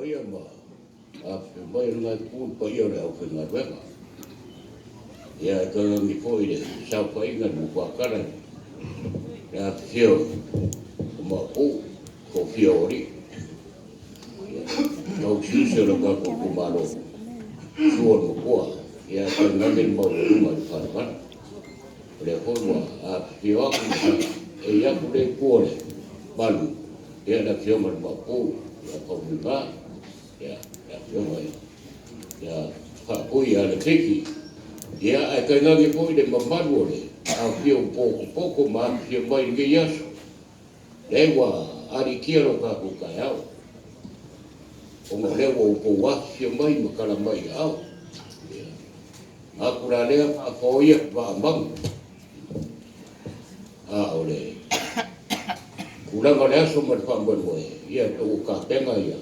ia ma mai ngai ku pa ia le au ngai wema ia ka ngi foi de sa pa inga mu kwa kara ia fio ma o ko fio ri no chiuso lo ka ko malo suo mo kwa ia ka ngai mo lu ma fa fa le ko wa fio e ia ku le ko le balu ia da fio ma ko ya ko ba ya fio mai ya fa ko ia le teki ia ai ka ngai ko de mamadu le a fio pouco ma fio mai nge yaso lewa ari kiro ka ku ka au o mo lewa ko wa fio mai ma kala mai au a kura le a ko ia ba mang a ole kura ga le so ma fa mo ia to ka tenga ia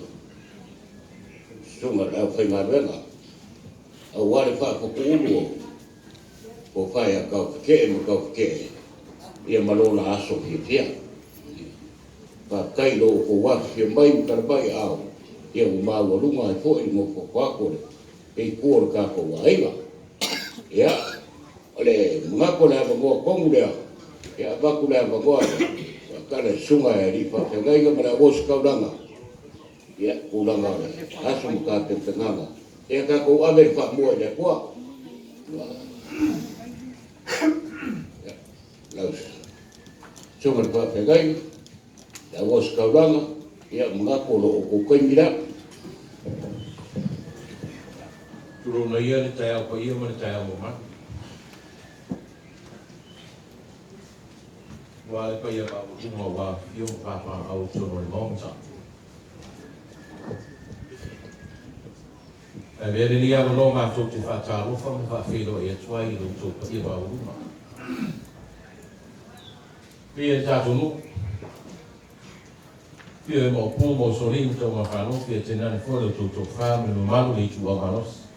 so ma la fa ma venga a wa le fa ko ku o fai a kau ke mo kau ke ia malona aso fia pa kai lo ko wa fia mai ka bai au ia o ma lo lunga fo i mo ko kwa ko e ko ka ko wa ia ia ole ma ko la mo ko mu le ia ba ku la mo ka le sunga e ri pa ka ga ma o ska danga ia ku danga aso mo ka te tanga ia ka ko ave fa mo le ko Cuma pa pegai ya was kauranga ya mengako lo ko mira turu na ia ni tai ko ia mo tai mo ma wa pa ia ba mo wa yo pa au turu long sa e vere ni ava no ma tu fa ta ro fa filo e twai lo tu pa ia ba uma pia ta tu no pia mo pu mo so rin to ma fa no pia tena ni fo lo tu fa me no malu ni tu ma nos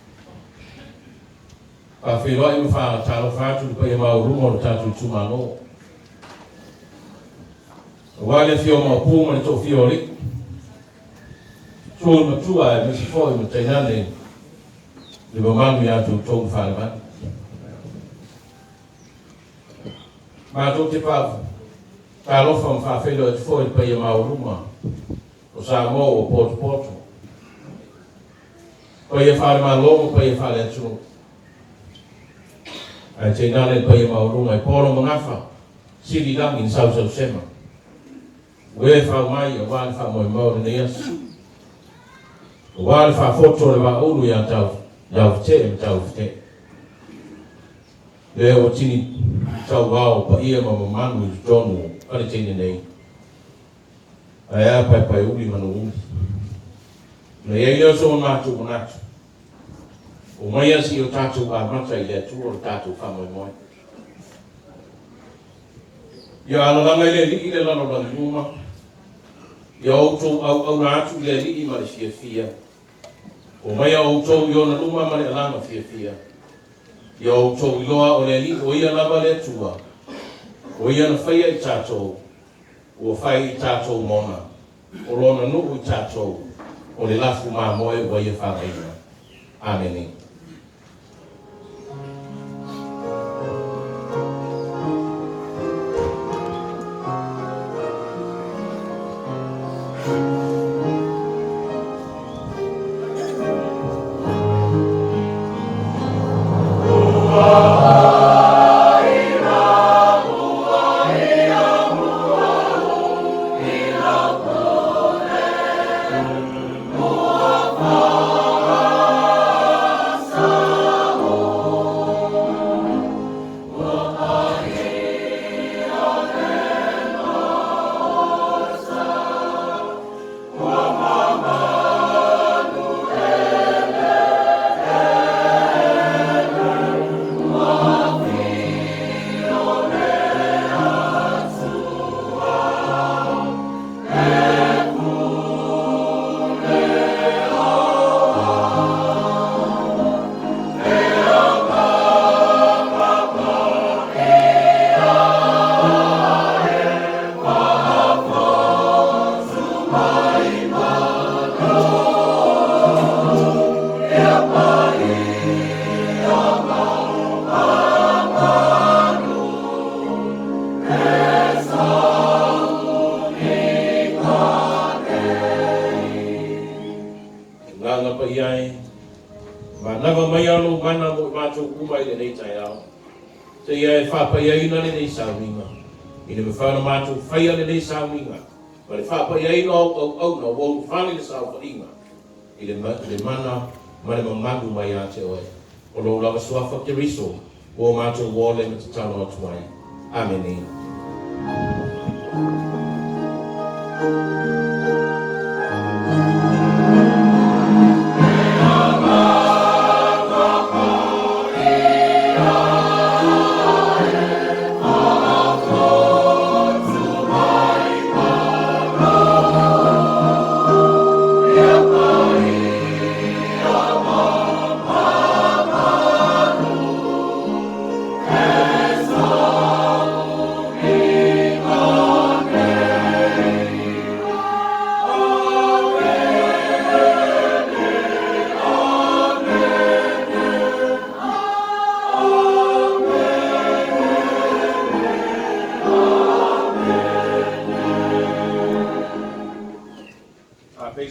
pa filo e fa ta ro fa tu pa ia ba uma ta tu ma no wale fio mo pu mo to fio ri tu ma tu ai me si fo me tena ni le mamanu ya tu to fa ba ma tu te pa ka lo fa felo e foi pa ia mau ruma o sa mo o poto pa ia fa ma lo pa ia fa le tu ai te nale pa ia mau ruma e poro mangafa siri lang in sau sema we fa mai o van fa mo mo ne yes o van fa foto le ba ulu ya tau ya te tau te le o tini tau wao pa ia ma manu tonu ale tini nei ai pa uli manu le ia so ma tu na o mai asi o tatu a mata ile tu o tatu fa mo mo ya ala langa ile lana lana luma ya o tu au na tu le li ma le fia o mai o to yo na luma ma le langa fia yo to loa o le li o ia lava le tua o ia na fai ai tato o fai tato mona o lona no tato o le lafu ma moe o ia fa reina amen. Lava mai alo mana mo mātou kuma i le nei tai ao. Te ia e whapai aina le nei sauninga. I le mawhana mātou whaia le nei sauninga. Ma le whapai aina au na wau whane le sauninga. I le mana ma le mamagu mai a te oe. O lo lava suafa ke riso. O mātou wole me te tano atu mai. Amen.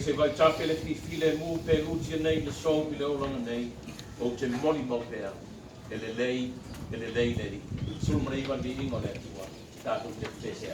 Se vai tape le file mu pe lucia nei le so bi le olanga nei o te moli mo pea ele lei le sul mari va di ingo le tua da tu te se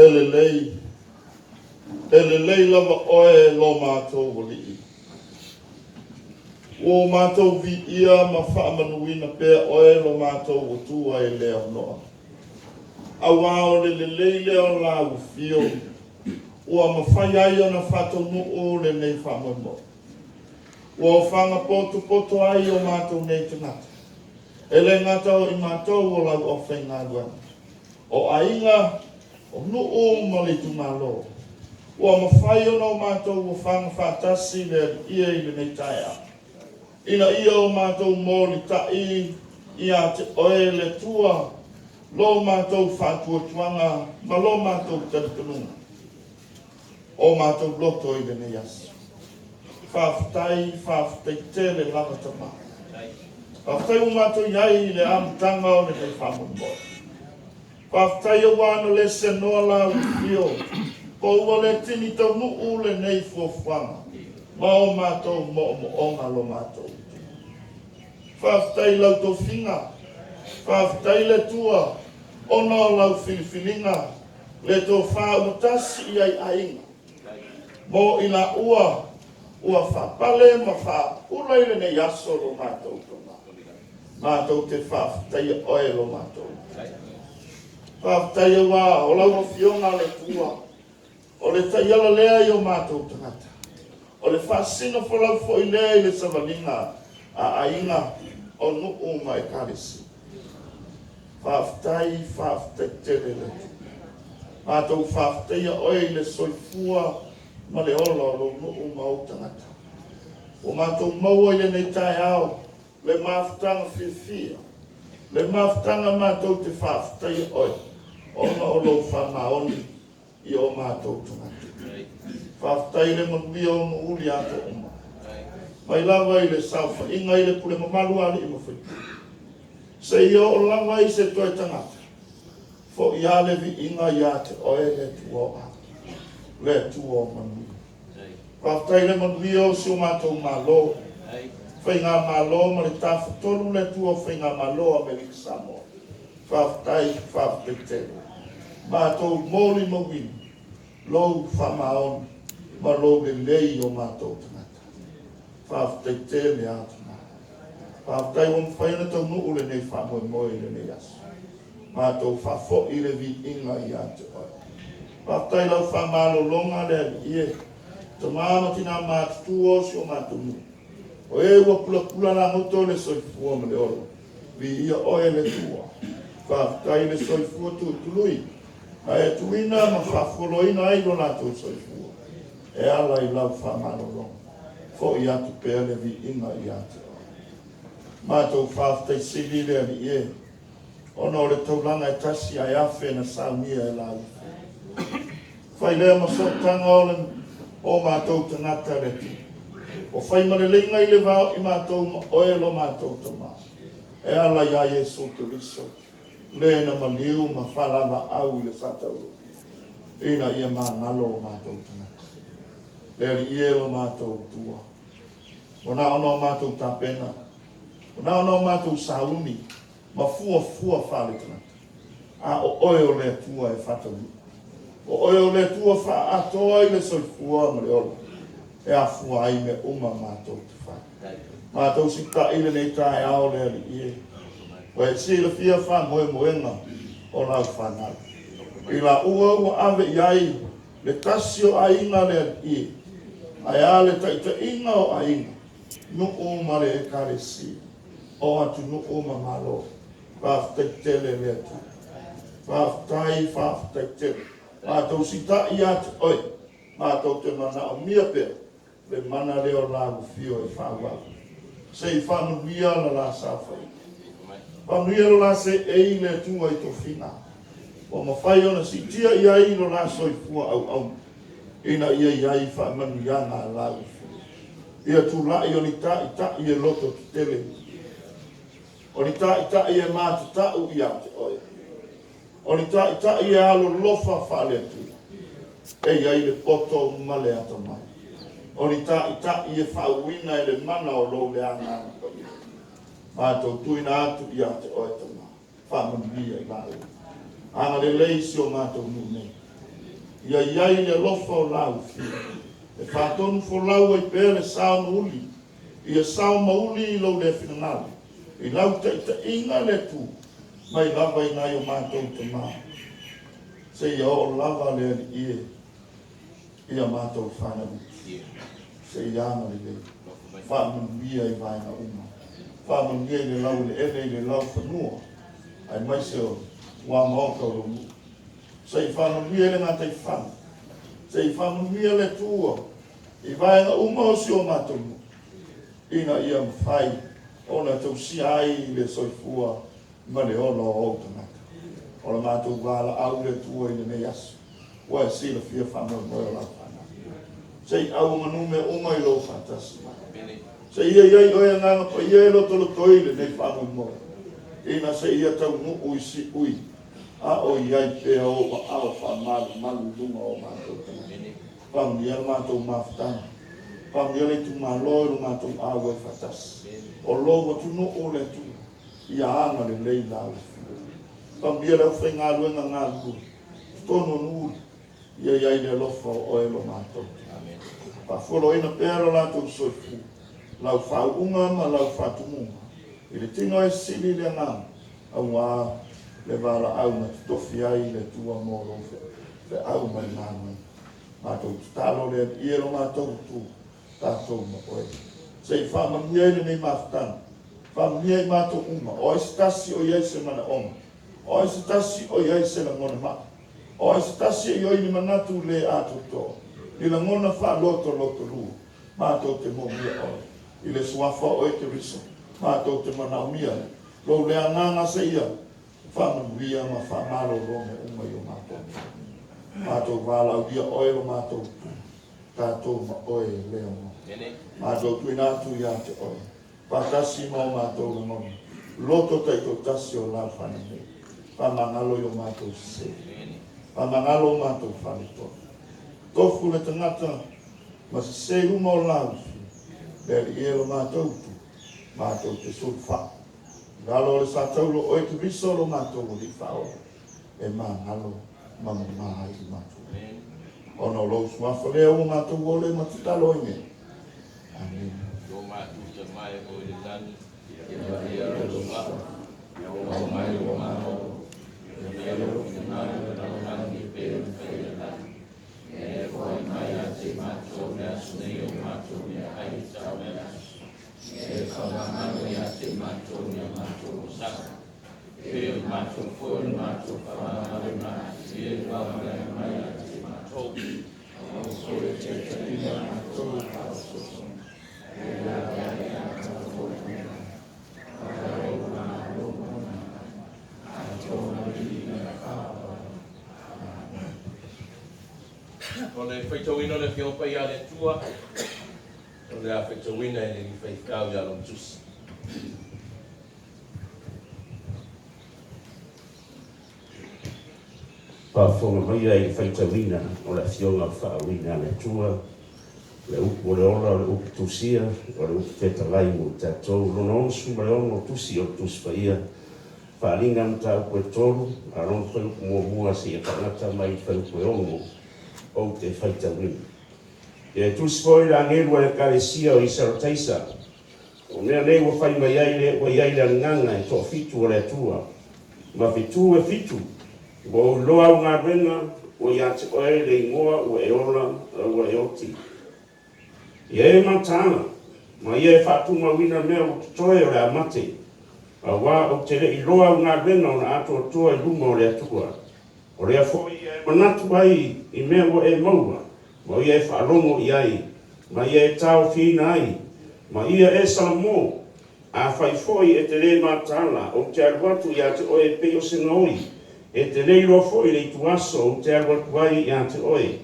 lei lava oe lo mātou wali. O mātou vi ia ma whaamanuina pēr oe lo mātou o tua e leo noa. Awao lei leo la ufio. Ua mawhai ai o na whatou nuu le nei whaamamo. Ua whanga poto ai o mātou nei tangata. Ele ngata o i mātou o lau o whainga guana. O ainga o nuu ma le tumalo. Ua mawhai o nau mātou o whanga whatasi le ia i le nei taia. Ina ia o mātou mōli tai ia te oe le tua. Lo mātou whatua tuanga ma lo mātou taritanunga. O mātou loto i le nei asi. Whawhtai tele lama tama. Whawhtai o mātou iai le amtanga o le nei whamungo. Whawhtai o wāna le se noa la uwhio. Ko ua le tini tau nuu le nei fuafuanga. Ma o mātou mo onga lo mātou. Whawhtai lau tau whinga. Whawhtai le tua. Ona o lau whiliwhilinga. Le tō whaamutasi i ai ainga. Mo ina ua whapale ma whaapura i le nei aso lo mātou tona. Mātou te whawhtai oe lo mātou. Whawhtai wā o lau o fionga le tua. O le taiala lea i o mātou tangata. O le whasino whalau fo i lea i le savalinga a ainga o nuu mai karisi. Whawhtai tele le. Mātou whawhtai oe i le soifua ma le ola o nuu mau tangata. O mātou maua i le nei tai au, le mawhtanga whiwhia. Le mawhtanga mātou te whawhtai oe. Ona o lo whamaoni i o mātou tangata. Whawhtai le manuia o uli ato oma. Mai lawa i le sauwha, inga i le pule mamalu ali i mawhiti. Se i o lawa i se toi tangata. Fo i ale vi inga i ate oe le tuoa. Le tuo manuia. Whawhtai le manuia o si o mātou malo. Whainga malo ma le tafu tolu le tuo whainga malo a Melika Samoa. Whawhtai tele. Mātou mōli mawini. Lou whamaon. Ma lou le lei o mātou tangata. Whawhtai tele ātuna. Whawhtai o mwhaina tau nuu le nei whamoe moe le nei asu. Mātou whafo i le vi inga i ate oe. Whawhtai lau whamalo longa le ie. Ta māma tina mātutu o si o mātou nuu. O e ua pula la ngoto le soifua ma le olo. Vi ia oe le tua. Whawhtai le soifua tu tului. A e tuina ma whafoloina ai lo nātou soifua. E ala i lau whamalo longa. Fo i atu pēr le vi inga i ate oe. Mātou whawhtai sili le ali e. Ono le taulanga e tasi ai awhe na saunia e lau. Whai lea masotanga o mātou tangata reti. O whai marelinga i le vau i mātou oe lo mātou tama. E ala ia Jesu Kiriso. Le na maliu ma whalama au i le whatauru. Ina ia mā ngalo o mātou tangata. Le li ie lo mātou tua. O na ono mātou tapena. O na ono mātou sauni. Ma fua whale tangata. A o oe o le tua e whatauru. O oe o le tua wha atoa i le soifua ma le olo. E a fua ai me uma mātou te wha. Mātou si ta ile nei tae ao le ali ie. O e si le fia wha moe moenga o lau whanau. I la ua ave iai le tasio a inga le ali ie. Ai a le taita inga o a inga. Nuku ma le e kare si. O atu nuku ma malo. Whaftai tele le atu. Whaftai tele. Mātou si ta i atu oi. Mātou te mana o mia pēr. Le mana leo lagu fio e whawau. Se i whanuia la la sāwhai. Whanuia la se ei le tunga i tō whina. O ma whai ona si tia i ai lo la soifua au au. Ina ia i ai whamanu ia ngā lagu fio. Ia tu lai o ni ta i e loto ki tele. O ni ta i e mātu tau i ate oi. O ni ta i e alo lofa whale atu. E iai le poto male ata mai. O ni ta i e whauina e le mana o lo le ana. Mātou tuina atu i ate oe tama. Whamanubia i lau. Anga le leisi o mātou nune. ia iai le lofa o lau fi. E whātonu fo lau ai pēle sao na uli. Ia sao mauli I lau le whinangali. I lau ta inga le tu. Mai lava I nai o mātou te mā. Se ia o lava le ali ie. Ia mātou whana uti. Se ia ana le le. Whāmanuia I vaina uma. Whāmanuia I le lau le ele I le lau whanua. Ai mai se o wā maoka o mu. Se I whāmanuia le ngātai whana. Se I whāmanuia le tua. I vaina uma o si o mātou mu. Ina ia mwhai. Ona tau si ai le soifua. Ma le ola o au tangata. Ola mātou wāla au le tua I le nei asu. Wa si le fia whanau moe o lau whana. Se I au manume uma I lo whatasi. Se ia iai oia nganga pa ia elo tolo toile nei whanau moe. Ina se ia tau nuu I si ui. A o iai pēa o wa awa whamalu malu lunga o mātou tangata. Whamia mātou mawhtana. Whamia le tu māloe mātou awe whatasi. O loa tu no o le tu. Ia anga le lei lau. Whamia le uwhai ngā luenga ngā lu. Tono nuri. Ia iai le lofa o elo mātou. Pa wholo ina pēra lātou soifu. Lau whaunga ma lau whatumunga. I le tino e sili le ngā. Au ngā le wala au na tofi ai le tua moro. Le au mai ngā. Mātou talo le iero mātou tu. Tātou ma oe. Sei whamanuia I nei mawhtana. Whamanuia I mātou uma. O esi tasi o iei se mana oma. O esi tasi o iei se la ngona maa. O esi tasi o iei ni manatu le ato tō. I la ngona wha loto rua. Mātou te mōmia oe. I le suafa oe te riso. Mātou te manaumia. Lo le anganga se ia. Whamanuia ma whamaro rome uma I o mātou. Mātou wala au ia oe lo mātou. Tātou ma oe leo mo. Mātou tuinatu ia te oe. Patasi mo mātou le momi. Loto taito tasi o la whaname. Pamangalo yo mātou se. Pamangalo mātou whanito. Tofu le tangata. Ma se ruma o lau. Beri elo mātou tu. Mātou te sulfa. Galo le sa taulo oe tu riso lo mātou o li whao. E mangalo mamamai I mātou. Ono lo suafa leo o mātou o le matutalo inge. Amen. Yo mātou te mai o le tani. E maria lo suafa. O mai o mātou. E mea lo finai o la rangi pēr whaia. E koe mai a te mātou mea sunei o mātou mea ai tau mea. E whamangano a te mātou mea mātou o saka. E mātou fōi mātou whamangano na. E whamangano mai a te mātou. O koe te ina mātou a soso. E la kai a mātou mea. A o mātou mona. A tōna ina kāwa. O le whaitawina le whiopai a le tua. O le a whaitawina e le whaikau i alo tusi. Pa whonga mai ai whaitawina o le whionga whaawina le tua. Le upu le ola, le upu tusia, o le upu whetalai mo tātou. Lona ono suma le ono tusi o tusi whaia. Whaalinga mta upu e tolu, a ron whaupu mua mua si e whanata mai whaupu e ono o te whaitawina. E tusi fwoi la ngerua e karesia o Isaro Taisa. O mea nei wa whai mai aile, wa iaile nganga e tō fitu o le atua. Ma fitu e fitu. Wo loa o ngā renga, o iate oe le ingoa, o e ola, o e oti. Ia e matana, ma ia e whātunga wina mea o toe o le amate. A wā o te le i loa o ngā renga o na ato atua I luma o le atua. O rea fwoi e manatu ai I mea o e maua. Ma ia e whaalongo I ai, ma ia e tau whina ai, ma ia e salamo, a whai fwoi e te le matala o te aruatu I ate oe peo senoi, e te leiro fwoi le itu aso o te aruatu ai I ate oe.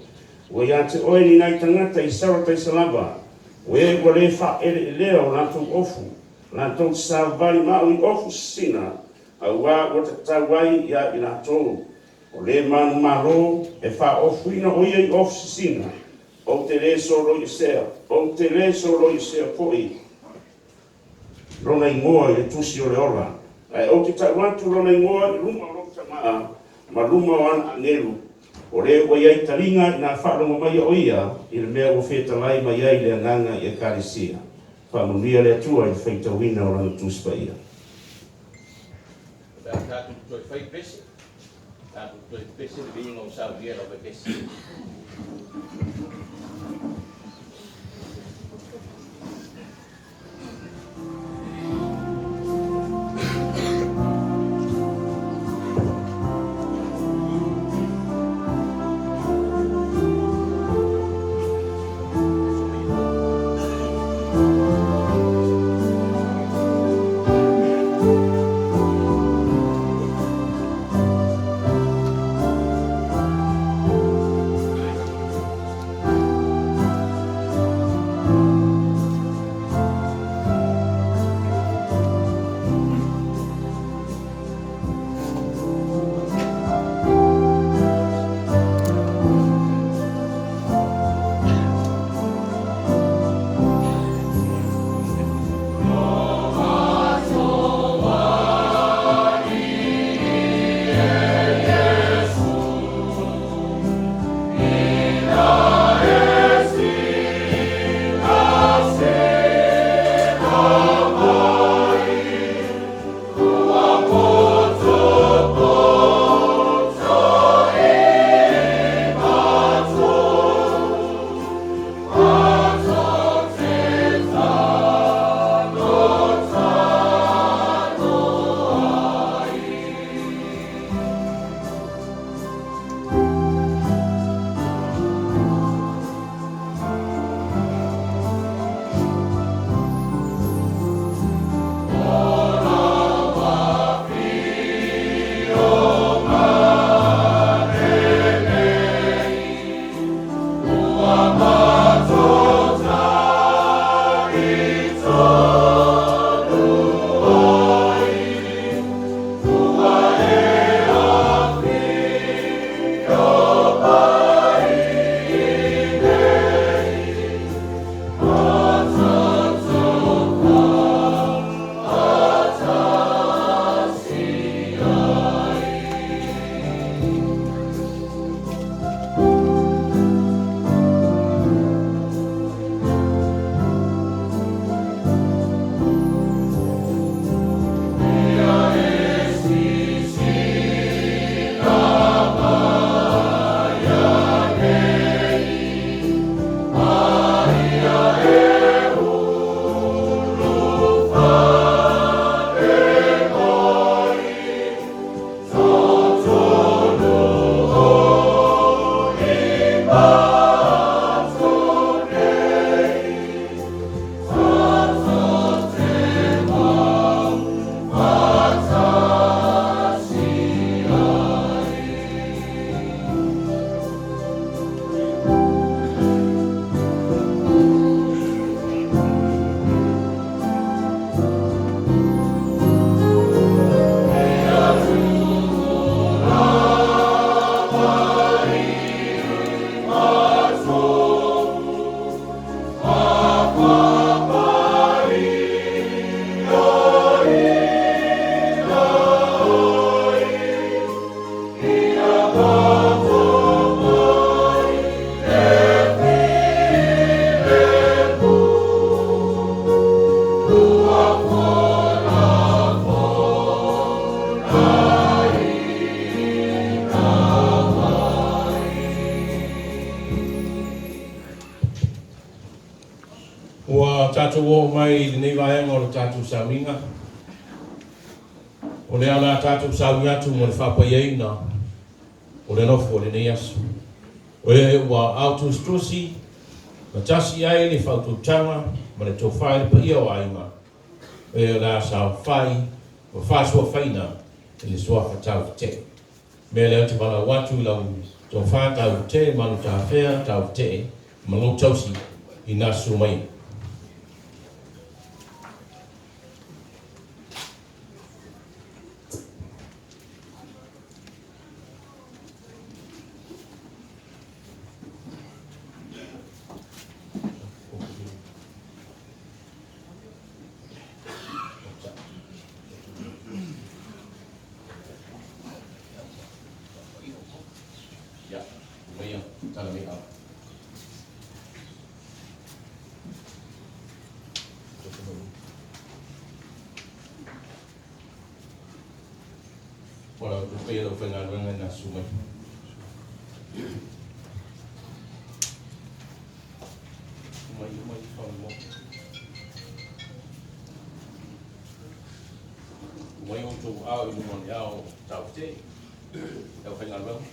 O I ate oe ni nai tangata I Sara Taisalava, o e wa le wha ere lea o natou ofu, natou savari mau I ofu sina, a wā o te tawai ia I natou. O le manu maro e wha ofuina o ia I ofu sina, o te le soro I sea, o te le soro I sea poi. Rona I ngoa I tusi o le ola. O te tauatu rona I ngoa I luma o lota maa, ma luma o ana angeru. O le o iai taringa na wharonga mai o ia, i le mea o whetalai mai ai le ananga i a karisia. Whamunia le atua i whaitawina o ranga tūspa ia. Tātou toi whai pese. Tātou toi pese le vinga o Saudia la pese. Ua tātou o mai i nei vaenga o le tātou sauinga. O le ala tātou sauinga atu mo le whapai eina. O le nofo o le nei asu. O e ua autu strusi, ma tasi ai le whaututanga, ma le tau whae le paia o ainga. O e la sao whai, o whasua whaina, e le suafa tau te. Mea leo te wala watu lau tau wha tau te, manu tā whea tau te, ma lo tausi i nasu mai. Yeah. Tala mi au. Wala tu pe lo fenga wenga na sumai. Mai fa mo. Mai o tu au i mo yao tau te. Tau fenga wenga.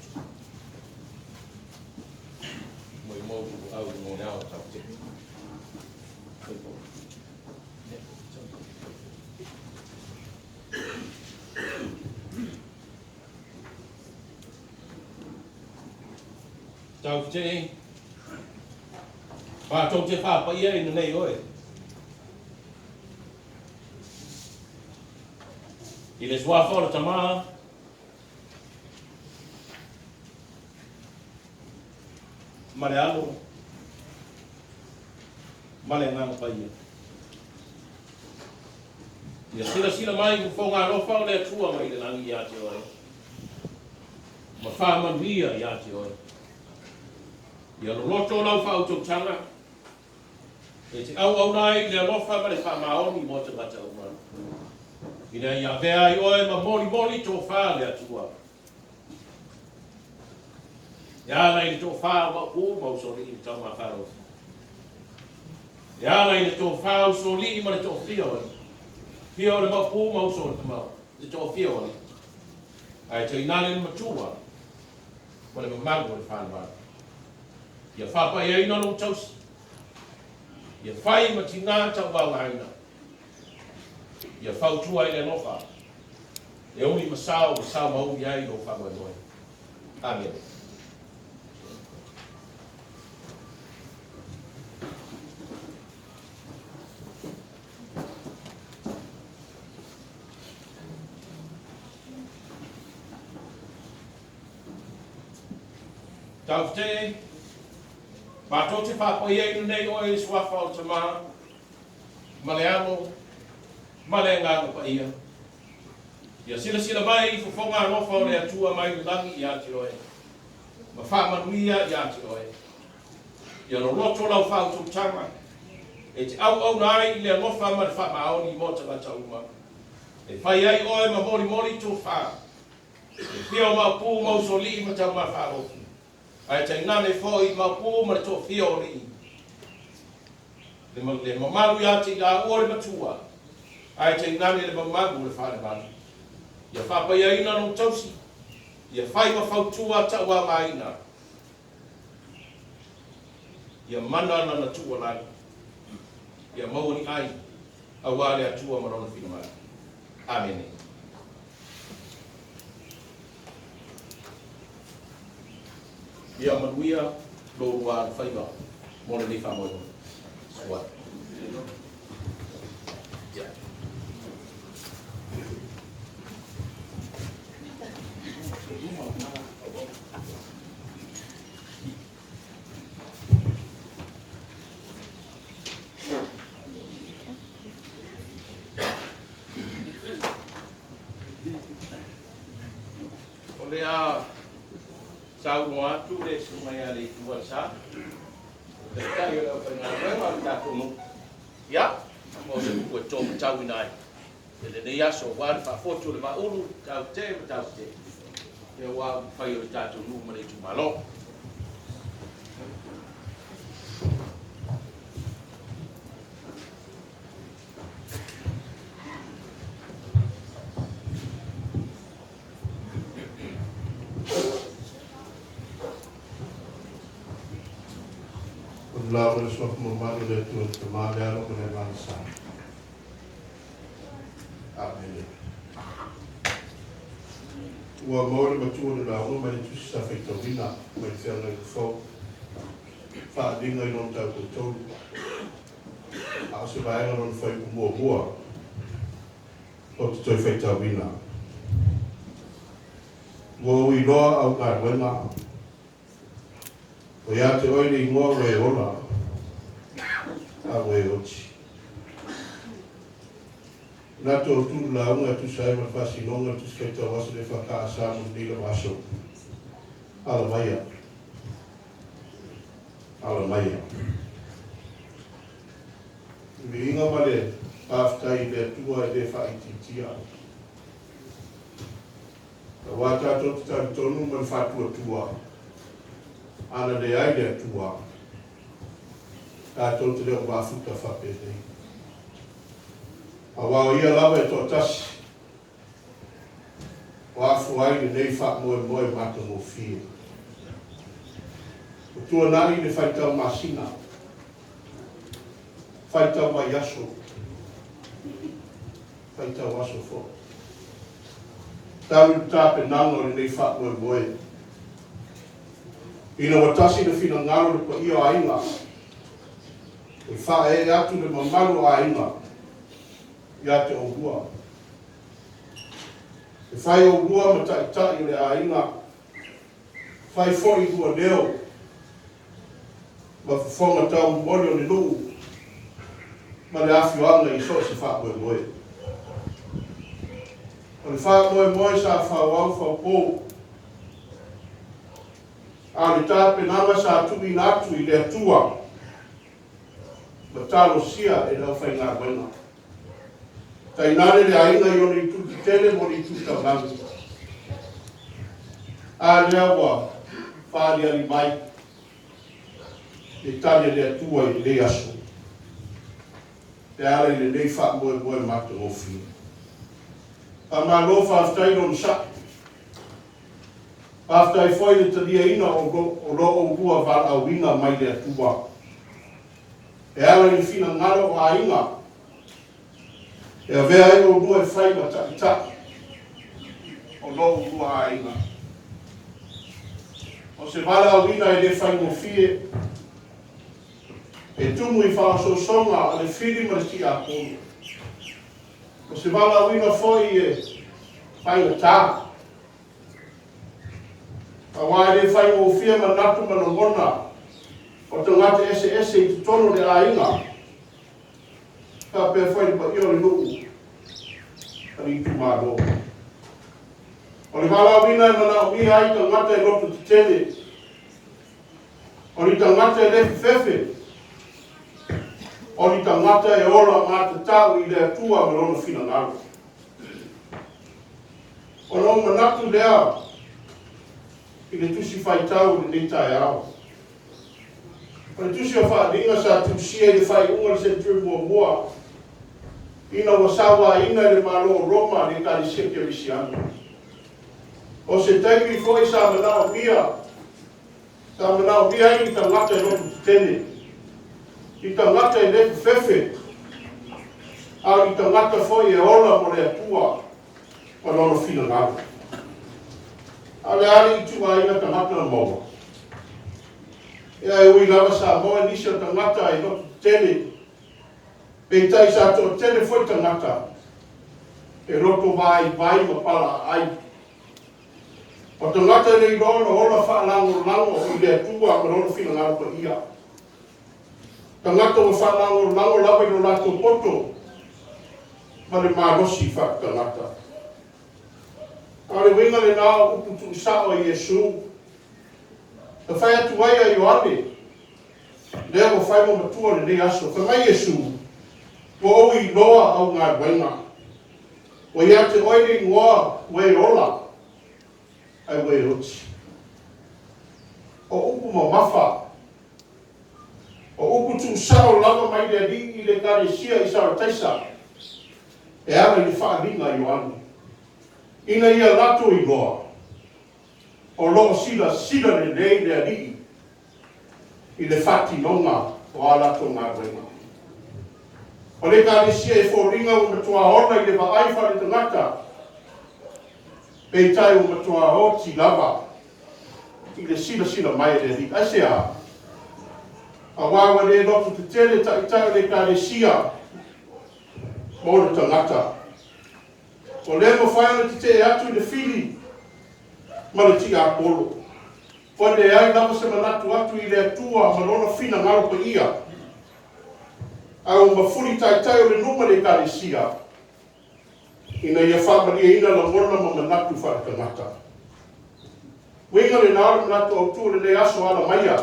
Mai mo tu au i mo yao tau te. Tau te ba tau te wha pa ia ina nei oe. I le sua whora tamaa ma le alo ma le nganga pa ia. Ia sila mai ku whonga rofa o le atua mai le langi ia te oe. Ma wha manuia ia te oe. Ia roto lau whautotanga. E te au nai le alofa ma le whamaoni mo te ngata au mana. Ina ia vea i oe ma mori tō wha le atua. Ia nei le tō wha wa o mausori i tau ma wharo. Ia nei le tō wha usori ma le tō whio. Whio le ma o mausori ma le tō whio. Ai te inale le matua. Ma le mamago le whanwara. Ia whapa ia ina no tausi. Ia whai ma tina tau wau aina. Ia whautua i le nofa. E uni masao mau iai no whanua noi. Amen. Tau te ma tō te whāpoi e nei o e swafa o te maa, ma le amo, ma le ngānga pa ia. Ia sila mai i whonga rofa o le atua mai i langi i ati oe. Ma whamanuia i ati oe. Ia no roto lau whaututanga. E te au nai i le rofa ma le whamaoni i mota ngata uma. E whai ai oe ma mori tō wha. E whio ma pū mausoli ma tau ma wharofi. Ai te nane foi ma pū ma le tō whiori. Le mamaru i ati la ore matua. Ai te nane le mamaru le whare mani. Ia whapai a ina no tausi. Ia whai ma whautua ta ua maina. Ia mana na tua lai. Ia mauri ai. A wale atua marona whina mai. Amen. Ia manuia lo rua whaiva. Mona ni whamoio. Sua. Ia. Olea sau noa tu le sumaya le tua sa. Kita yo la pena wa ta kono. Ya, mo se ko tom tau nai. Le ya so wa fa foto le va ulu tau te. Ia wa fai o tatu nu mare tu malo. Laura le sof mo manu le tu te malero con le vansa. Amen. Ua mōre matua na o mai tu sa feita wina mai te ana i fo. Fa dinga i non tau koutou. A se vai non fai ku mua. O te toi feita wina. Ua ui loa au ngā wenga. O ia te oile i ngoa e ola. A we oti. Nā tō tūru la unga tu sai ma whasi nonga tu skaita wasa le whaka asamu ni la waso. Ala maia. ala mai. Mi inga ma le paftai le tua e le whaititia. Ka wata to tari tonu man fatua tua. Ana le ai le tua. Ka to te leo wafuta whapete. A wao ia lawa e to tasi. Wafu ai le nei wha moe moe mata mo fie. O tua nari le whaitau masina. Whaitau mai aso. Whaitau aso fo. Tau tape nango le nei wha moe moe. Ina watasi le fina ngaro le pa ia ainga. E wha e atu le mamaru ainga. Ia te ohua. E whai ohua ma tai le ainga. Whai fōi hua leo. Ma whonga tau mori o le nuu. Ma le awhi anga I so se wha moe moe. O le wha moe moe sa wha wau wha pō. A le tāpe nanga sa tumi natu I le atua. Ma talo sia e lau whai ngā wena. Tai nare le ainga I ona I tuki tele mo I tuki taulangi. A le awa whaari ali mai. E tale le atua I le aso. Te ale le nei wha moe moe mata ofi. A ma lo whaftai non sa. Whaftai whai le talia ina o lo o bua wala au inga mai le atua. E ala I fina ngaro o a inga. E a vea I o bua e whai ma ta. O lo o bua a inga. O se wala au ina e le whai mo fie. E tumu I whaasosonga a le whiri ma le ti a polo. O se wala wina foi e whai na tā. A wai le whai mo fia ma natu ma na mona. O te ngate ese I te tono le a inga. Ka pe whai pa io le nuu. Ani tu maro. O le wala wina ma na o iha I ta ngate e loto te tele. O ni ta ngate e le fefe. O ni tangata e ora mā te tau I le atua me rona whina ngaro. O no manatu lea I le tusi whai tau le nei tae ao. O le tusi o wha ringa sa tusia I le whai unga le sentru mua mua. Ina wasawa ina le malo Roma le kari seke risiano. O se teimi foi sa manao mia. Sa manao mia I tangata e rotu tene. I tangata I le fefe. A I tangata foi e ola mo le atua. O lona whina ngaro. A le ari I tua ina tangata na maua. Ea e ui lava sa moa nisi o tangata I lotu tele. Pe tai sa to tele foi tangata. E roto vai ma pala ai. O tangata nei rono ola wha lango I le atua mo lona whina ngaro pa ia. Tangata o whanau lango lawa I no lato poto. Ma le mārosi wha tangata. A le winga le nā uputu sao I Yesu. Ta whai atu ai a Ioane. Lea mo whai mo matua le nei aso. Whangai Yesu. Wo oi loa au ngā wenga. Wa ia te oile ngoa wei ola. Ai wei uti. O upu mo mafa. O upu tu sao lava mai le li I le kare sia I sao taisa. E ala I wha ringa Ioane. Ina ia lato I loa. O loa sila le nei le li. I le whati nonga o a lato ngā wenga. O le kare sia e fo ringa o matua ona I le waaifa le tangata. Pei tai o matua o ti lava. I le sila mai le li. Asea. A wawa le lotu te tele ta le kare sia. Mo le tangata. O le mo whaina te te atu le fili. Ma le ti a polo. O le ai lava se manatu atu I le atua ma lona whina ngaro pa ia. Au mafuri tai o le numa le kare sia. Ina ia whamaria ina la mona ma manatu wha tangata. Winga le nāra manatu au tu le aso ala maia.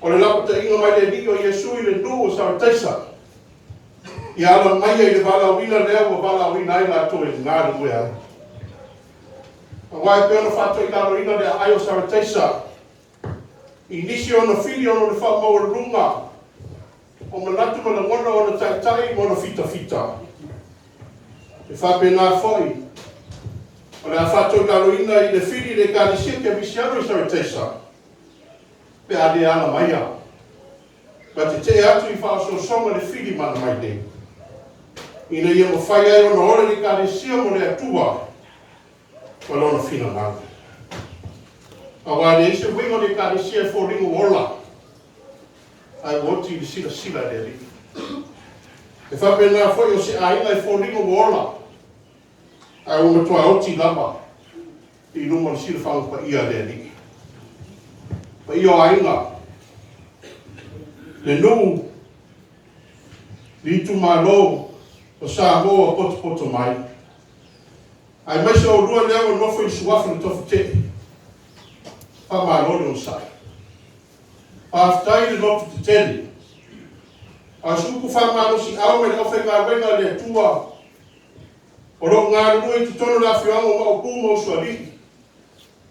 O le lapa ta inga mai le ni o Yesu i le ndu o sa taisa. Ia ala mai e le vala wina lea o vala wina ai la to e ngāru ue ai. A wai pe ona whato i laro ina le ai o sa taisa. I nisi ona fili ona le wha maua runga. O manatu mana ngona ona tai mona fita fita. E wha pe nā foi. O le a whato i laro ina i le fili le kālisia ke misiano i sa taisa. Pe a le ana mai a. Ma te atu i wha so songa le fili mana mai te. Ina ia mo whai ai ona ora ni kālisia mo le atua. Ma lona fina nanga. A wāne ise wingo ni kālisia e fōringo ola. Ai woti i sila sila le li. E whapena foi o se aina e fōringo ola. Ai o matua oti lama. I numa ni sila whangu pa ia le li. Pa ia aina. Le nuu. Li tu malo. O sa moa poto poto mai. Ai mai se o rua leo nofo i suafu ni tofu te. Pa malo ni o sai. Aftai le nofo te tele. A suku fa malo si au me ofe ngā wenga le tua. O ro ngā rui te tono la fiango ma o puma o suari.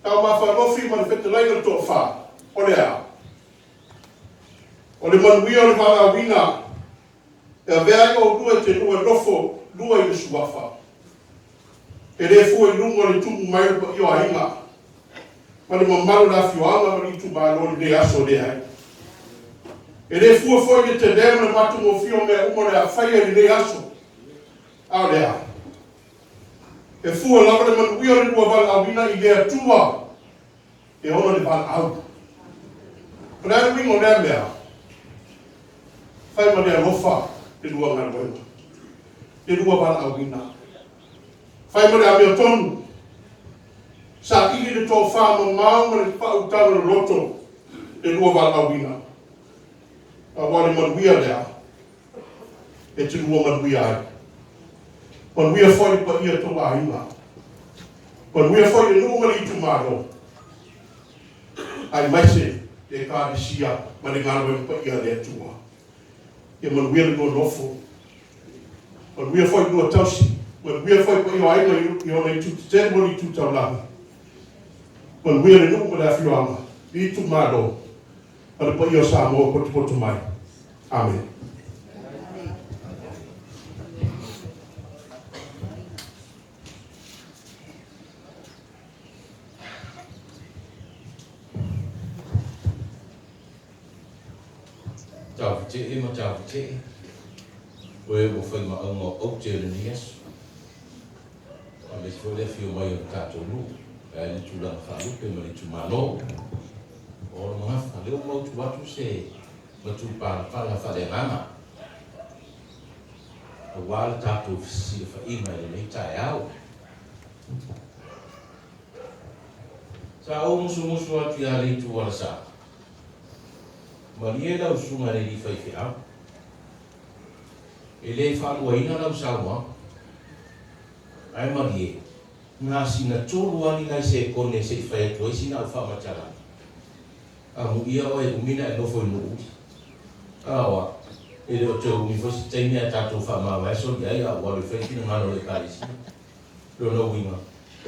Tau ma fa nofi ma le fete laina to fa. O le a. O le manuia o le wala wina. E a vea o rua te rua nofo, rua i le suafa. E re fu e lunga le tumu mai i o ainga. Ma le mamaru la fioanga ma li tu malo le aso le hai. E re fu e foi le te leo le matu mo fio mea umo le a whaia le aso. Ao le a. E fu e lava le manuia le rua vala awina i le atua. E ona le vala au. Kuna e wingo lea mea. Whai ma le alofa. Le rua ngā wena. Le rua vala awina. Whai mare a mea tonu. Sa ili le tō whāma mau ma le whautana le roto. Le rua vala awina. A wale manuia lea. E te rua manuia ai. Manuia whai pa ia tō wāhinga. Manuia whai le nunga li tu māro. Ai maise e kāresia ma le ngā wena pa ia lea tua. E manuia le no nofo. Manuia whai no tausi. Manuia whai pa io aina i ona i tu te temo ni tu tau lami. Manuia le nuku le awhiwanga. I tu maro. Ana pa io sa moa poti poto mai. Amen. Chào chị em, chào chị. Quê một phần mà ông ngọc ốc chơi lên yes. Còn để cho để phiêu mai cả chỗ nu, cái chủ động phá lúc cái mà chủ mà lô. Or mà phá lúc mau chủ bắt chủ xe, mà chủ bàn phá là phá để ngama. Qua là ta chủ xí phá im này lấy trái áo. Sao ông musuh tu hari tu warsa. Maria lau sunga re di fai fai au. Ele whanua ina lau saua. Ai Maria. Ngā sina tōru ani nai se kone se whai atu. E sina au whamachara. A mu ia o e umina e nofo i nuu. Awa. Ele o te umi fosi teimi a tātou whamawa. E sori ai a waru whai tina ngano le kārisi. Rono winga.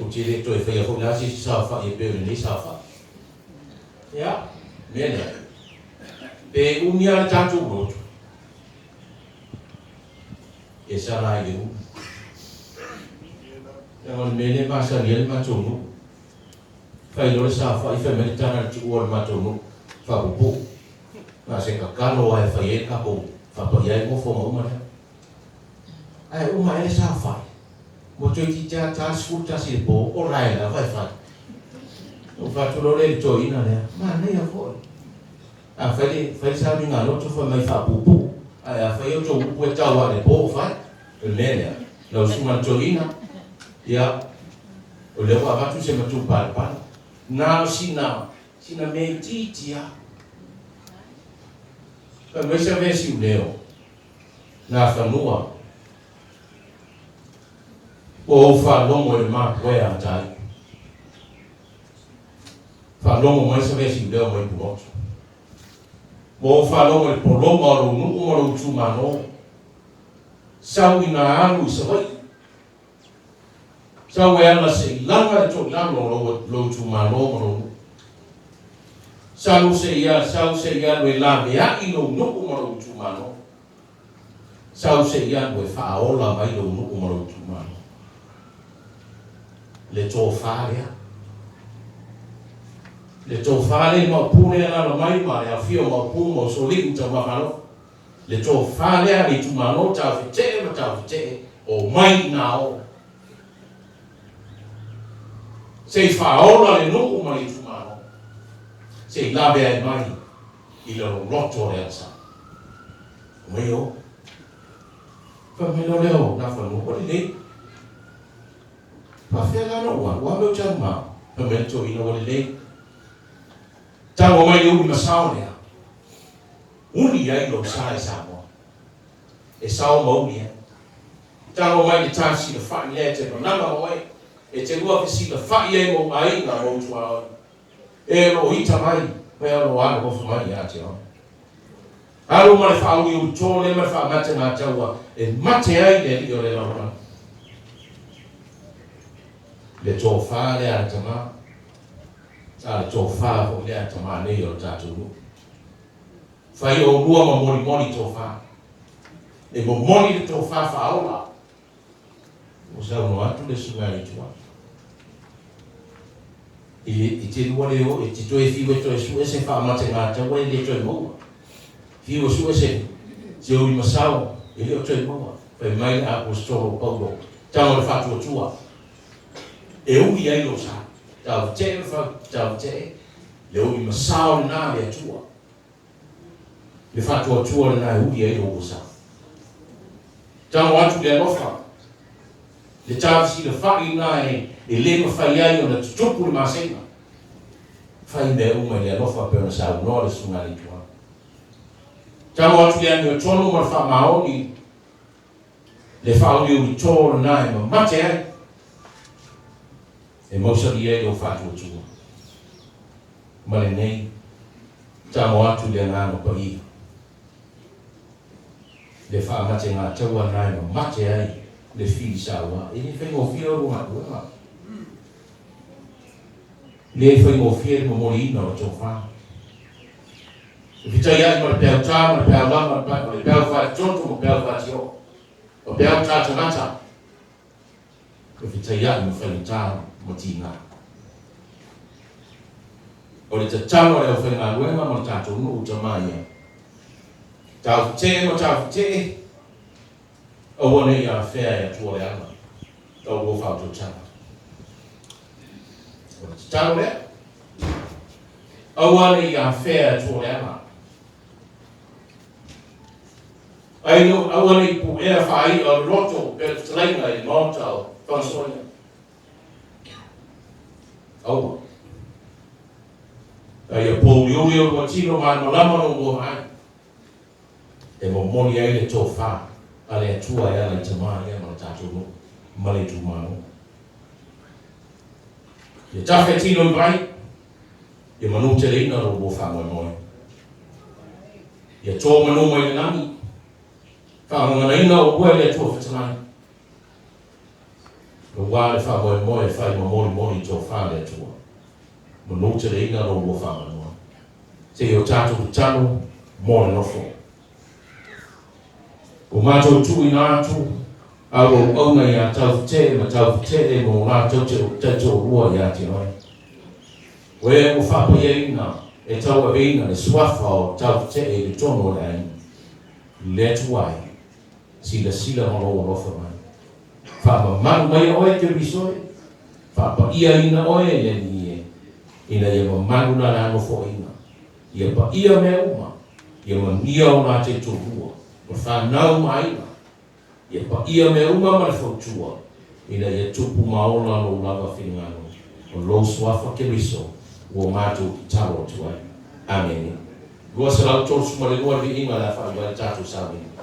O te re to e whai a hoi nasi si sa whai e pēre ni sa whai. Ia. Mene. Pe umia tātou roto. E sara i leu. E on mene masa lia le matonu. Whai lore sa whai whai mene tana ti ua le matonu. Whapupu. Nga se kakalo ai whai e kapo. Whapai ai mo whonga umana. Ai uma e sa whai. Mo tui ki tia tāsku tasi e po. O rai la whai whai. O whaturo le to ina lea. Ma nei a whoi. A whai sa ringa loto whai mai whapupu. Ai a whai o tō upu e taua le po whai. E lelea. Lau suma tolina. Ia. O leo a watu se matu pale pale. Nao sina me titia. Ka mesa vesi u leo. Nā whanua. O whalongo e mā koe a tai. Whalongo mai sa vesi u leo mai pumotu. mo whanonga le polonga o nuu o rau tūmano. Sau ina anu sa wai. Sau e ana se langa le tō lano rau tūmano o rau. Sau se ia le la mea i lo nuu o rau tūmano. Sau se ia le whaola mai lo nuu o rau tūmano. Le tō wharea. Le tō whare ma pūne ana mai ma e a whio ma pū ma so liku ta mahalo. Le tō whare ni tūmano tau white ma tau white o mai nā o. Sei whaola le nuku mai tūmano. Sei lawe ai mai i le roto rea sa. Mai o. Whamelo leo na whanu o le le. Pawhela no wa meu tau ma. Pamento ina o le le. Tango mai uri masao lea. Uni ai lo sae sa moa. E sao mauni e. Tango mai le tāsi le whai lea te no nanga moe. E te rua whesi le whai e mo ai ngā moutu a oi. E ro ita mai. Pea ro ana hofu mai a te oi. Aro ma le whauri uri tōle ma le wha mate ngā taua. E mate ai le li o le laura. Le tō whare a te maa. Ta tō whā ho lea ta mā nei o tāturu. Whai o rua ma mori tō whā. E mo mori tō whā whaola. O sau no atu le sungari tua. I te rua leo, e te toe whiwe toe su e se wha mate ngā taua e le toe maua. Whiwe su e se ui masao e leo toe maua. Whai mai a apostolo Paulo. Tango le whatua tua. E ui ai lo sa. Tau te le ui masao le nā le atua. Le whatua tua le nā ui ai o sa. Tau atu le alofa. Le tau si le whai nā e le ma whai ai o na tutupu le masenga. Whai me uma le alofa pe ona sa unua le sungari tua. Tau atu le anu e tonu ma le wha maoni. Le whaoni ui tō le nā e ma mate ai. E mausari e o whātua tua. Mare nei, tāmo atu le ngāno pa i. Le whaamate ngā taua nai ma mate ai le whiri sāua. E le whaingo whia o ngā ua. Le whaingo whia mo mori ina o tō whā. E whitai ai ma le pēo tā, ma le pēo lama, ma le pēo whā tonto, ma pēo whā tio. Ma pēo tā tangata. E whitai ai ma whaingo tā. Motina. O le tatalo e o whenga luenga mo tātou nuu tamaia. Tau te mo tau te. O wane i a whea e atua le ana. Tau o whautu tana. O le tatalo lea. O wane i a whea e atua le ana. Aino, o wane i pu ea whai o roto pe tlainga i mōtau whansoia. Aua. Ai a pōuri uri o kua tino mai malama no mua hai. E mo moni ai le tō whā. A le atua e ala i tamā ea mana tātou no. Male tū mano. E tawhe tino i vai. E manu te reina ro mo wha moe moe. E tō manu mai le nami. Wha ngana ina o kua le atua whatanai. No wale wha moe moe whai ma mori tō wha le atua. Manu te reina ro mo wha manua. Te o tātou tano, mōre nofo. O mātou tui nātu, aro auna i a tau te, ma tau te e mō rātou te tō rua i a te oi. O e o whapa i ina, e tau a ina, e swafa o tau te e le tono le aina. Le tuai, sila moro o rofa mai. Whapa manu mai oe te risoi, whapa ia ina oe e ni e. Ina ia ma manu na rano fo ina. Ia pa ia me uma, ia ma nia o nā te tō rua. O whanau maina. Ia pa ia me uma ma le whautua. Ina ia tupu maola no lava whinangano. O lo swafa ke riso. O mātou ki taro tuai. Amen. Rua sa lau tō sumare rua vi inga la whaua le tātou sāwini.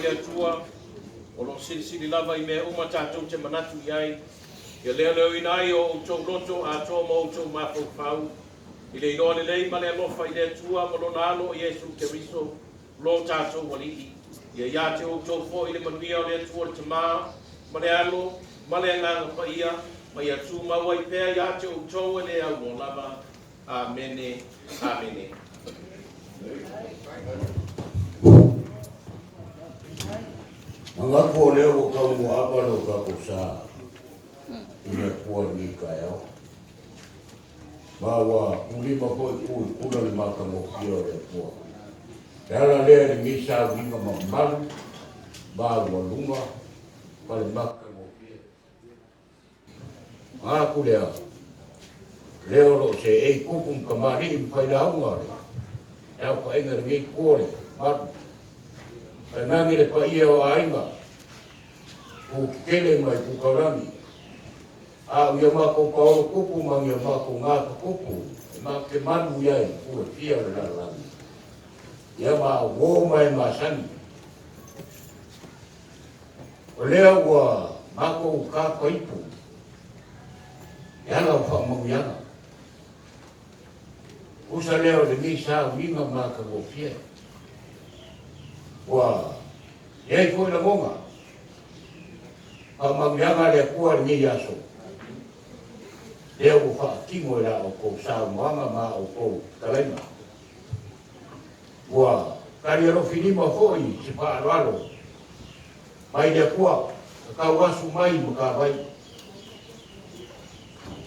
le atua, o lo sili lava I mea uma tātou te manatu iai, ia leo ina ai o outou loto a toa ma outou mafau, I le inoa le lei ma le alofa I le atua ma lona alo Iesu Keriso, lo tātou walii, ia te outou fo I le manuia o le atua le tamā, ma le alo, ma le nganga paia, ma ia tu maua I pēr ia te outou e le au mo lava, amene, amene. Mga ko leo o kau mo apalo ka ko sa ina kuwa ni kaya. Bawa uli mako kuna ni maka mo kio le kuwa. Dala lea ni misa winga mamalu, bawa lunga, pale maka mo kio. Aku lea, leo lo se kupum kamari impai launga le. Tau pa inga ringi kuwa le, matu. Nangi le pa ia o ainga, ku kele mai ku karangi. A ia mako paolo kupu, mangi ia mako ngaka kupu, ma ke manu iai, ku e pia le larangi. Ia ma wo mai masani. O lea ua mako uka paipu, ianga ufa mau ianga. Usa leo le misa winga maka wo pia. Wah, yai foi na monga. A mangianga le kua ni yaso. Leo fa kingo la o ko sa manga ma o ko kalaima. Wah, kari ro finima foi si pa alo. Mai le kua, ka wasu mai ka vai.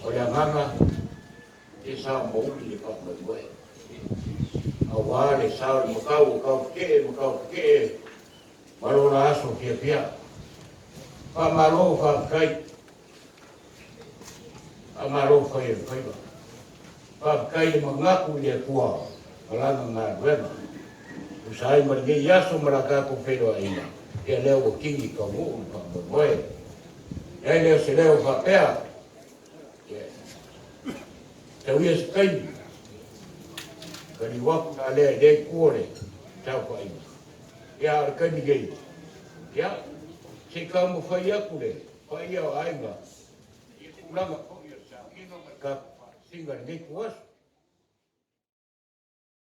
O le nganga e sa mo le pa mo awale sao makau ke malora aso pia pa malo fa kai amaro fa e pa kai mangaku le tua alanga na wena usai marge yaso maraka ko pero ainda e leo kingi ko mo pa moe e leo se leo fa pea te uies kai kani waku na lea le kuore tau pa inga. Ia ar kani gei. Ia, se ka mo whai aku le, whai au ainga. I kulanga po ia sa, inga mai ka singa nei kuasu.